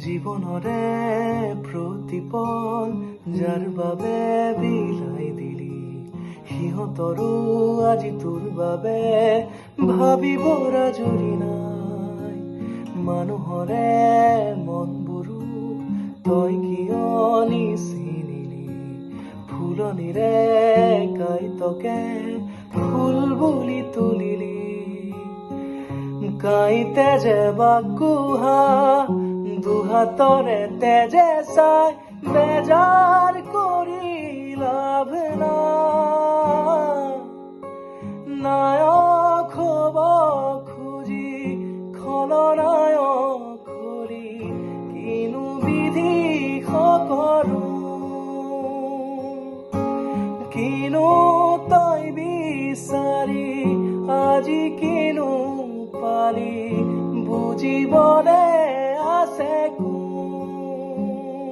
জীৱনৰে প্ৰতিপল যাৰ বাবে বিলাই দিলি, সিহঁতৰো আজি তোৰ বাবে ভাবিবৰ আজৰি নাই। মানুহৰে মনবোৰো তই কিয় নিচিনিলি, ফুলনিৰে কাঁইতকে ফুল বুলি তুলিলি। কাঁইতে যে বাকুহা দুহাতৰে তেজে চাই বেজাৰ কৰি লাভ নাই। নায়ক হব খুজি খলনায়ক কৰি কিনো বিধি সকলো, কিনো তই বিচাৰি আজি কিনো পালি বুজিব